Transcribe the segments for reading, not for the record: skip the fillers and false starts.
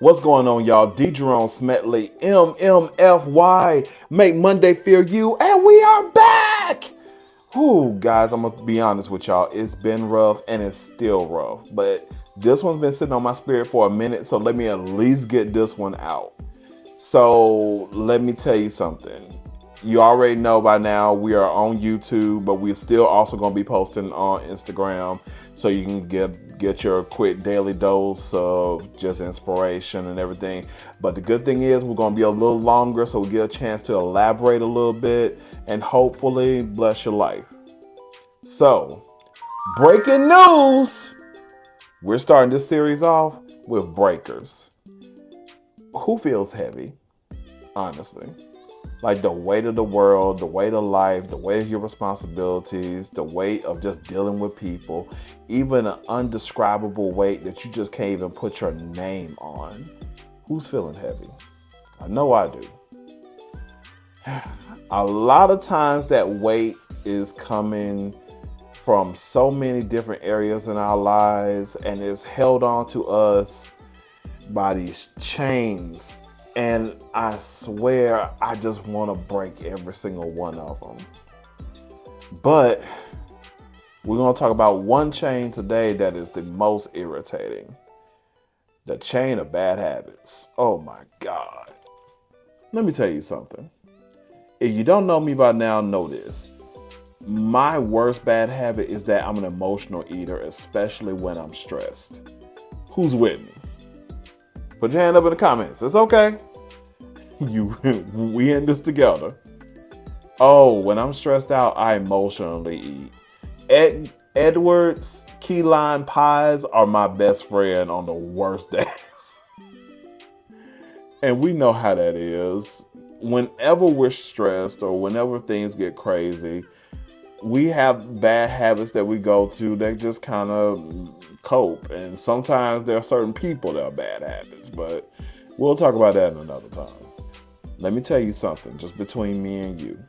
What's going on, y'all? Jerome, Smedley, MMFY. Make Monday feel you, and we are back. Whew, guys, I'm gonna be honest with y'all. It's been rough, and it's still rough. But this one's been sitting on my spirit for a minute, so let me at least get this one out. So let me tell you something. You already know by now we are on YouTube, but we're still also going to be posting on Instagram, so you can get your quick daily dose of just inspiration and everything. But the good thing is we're going to be a little longer, so we get a chance to elaborate a little bit and hopefully bless your life. So, breaking news! We're starting this series off with breakers. Who feels heavy, honestly? Like the weight of the world, the weight of life, the weight of your responsibilities, the weight of just dealing with people, even an undescribable weight that you just can't even put your name on. Who's feeling heavy? I know I do. A lot of times that weight is coming from so many different areas in our lives, and it's held on to us by these chains. And I swear, I just want to break every single one of them. But we're going to talk about one chain today that is the most irritating. The chain of bad habits. Oh my God. Let me tell you something. If you don't know me by now, know this. My worst bad habit is that I'm an emotional eater, especially when I'm stressed. Who's with me? Put your hand up in the comments. It's okay. We in this together. Oh, when I'm stressed out, I emotionally eat. Edwards key lime pies are my best friend on the worst days. And we know how that is. Whenever we're stressed or whenever things get crazy, we have bad habits that we go through that just kind of cope. And sometimes there are certain people that are bad habits, but we'll talk about that another time. Let me tell you something, just between me and you.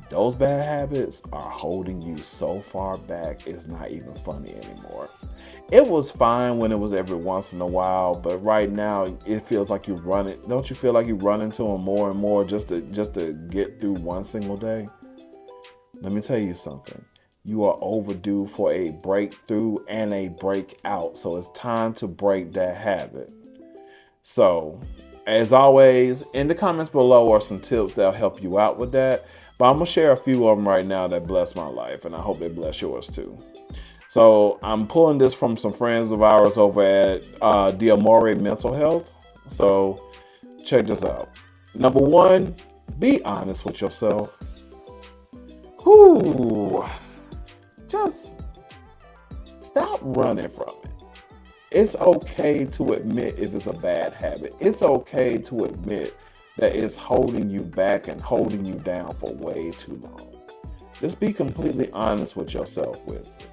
Those bad habits are holding you so far back, it's not even funny anymore. It was fine when it was every once in a while, but right now it feels like you run it. Don't you feel like you run into them more and more just to get through one single day? Let me tell you something. You are overdue for a breakthrough and a breakout. So it's time to break that habit. So, as always, in the comments below are some tips that'll help you out with that. But I'm going to share a few of them right now that bless my life, and I hope they bless yours too. So, I'm pulling this from some friends of ours over at Diamore Mental Health. So, check this out. Number one, be honest with yourself. Just stop running from it. It's okay to admit if it's a bad habit. It's okay to admit that it's holding you back and holding you down for way too long. Just be completely honest with yourself with it.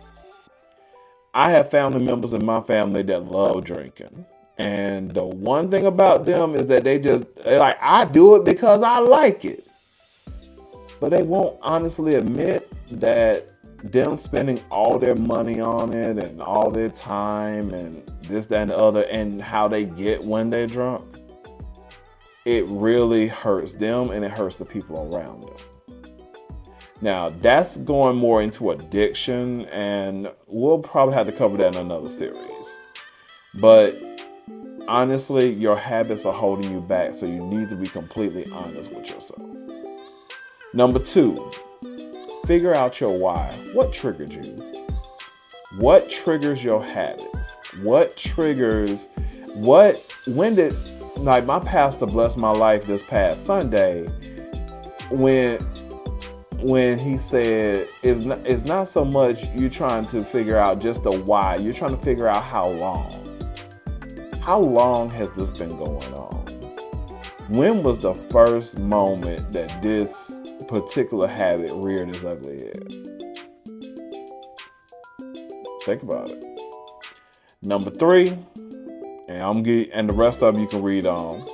I have family members in my family that love drinking. And the one thing about them is that they're like, I do it because I like it. But they won't honestly admit that them spending all their money on it and all their time and this, that, and the other, and how they get when they're drunk, it really hurts them and it hurts the people around them. Now, that's going more into addiction, and we'll probably have to cover that in another series. But honestly, your habits are holding you back, so you need to be completely honest with yourself. Number two, figure out your why. What triggered you? What triggers your habits? Like my pastor blessed my life this past Sunday when he said, it's not so much you trying to figure out just the why, you're trying to figure out how long. How long has this been going on? When was the first moment that this particular habit reared its ugly head? Think about it. Number three, and the rest of them you can read on.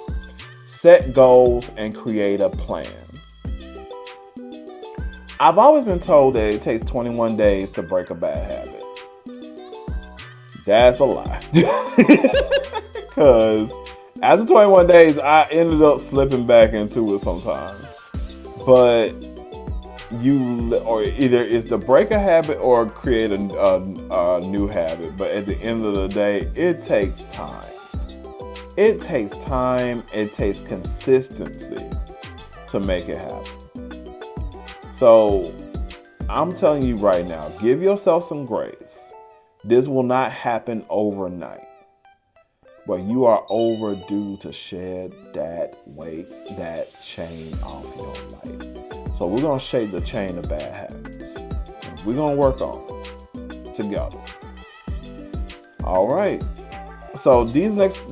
Set goals and create a plan. I've always been told that it takes 21 days to break a bad habit. That's a lie. Because after 21 days, I ended up slipping back into it sometimes. But or either it's to break a habit or create a new habit. But at the end of the day, it takes time. It takes time. It takes consistency to make it happen. So I'm telling you right now, give yourself some grace. This will not happen overnight. But you are overdue to shed that weight, that chain off your life. So we're going to shake the chain of bad habits. We're going to work on it together. All right. So these next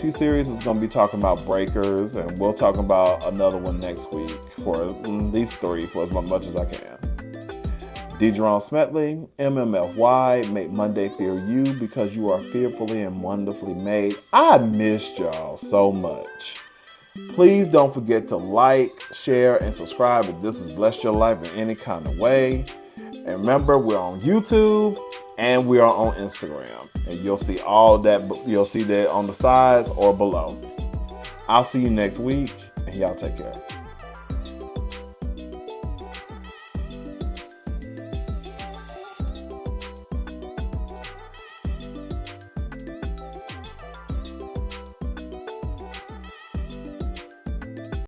few series is going to be talking about breakers, and we'll talk about another one next week for these three for as much as I can. Jerome Smedley, MMFY, make Monday fear you because you are fearfully and wonderfully made. I missed y'all so much. Please don't forget to like, share, and subscribe if this has blessed your life in any kind of way. And remember, we're on YouTube and we are on Instagram. And you'll see all that. You'll see that on the sides or below. I'll see you next week, and y'all take care.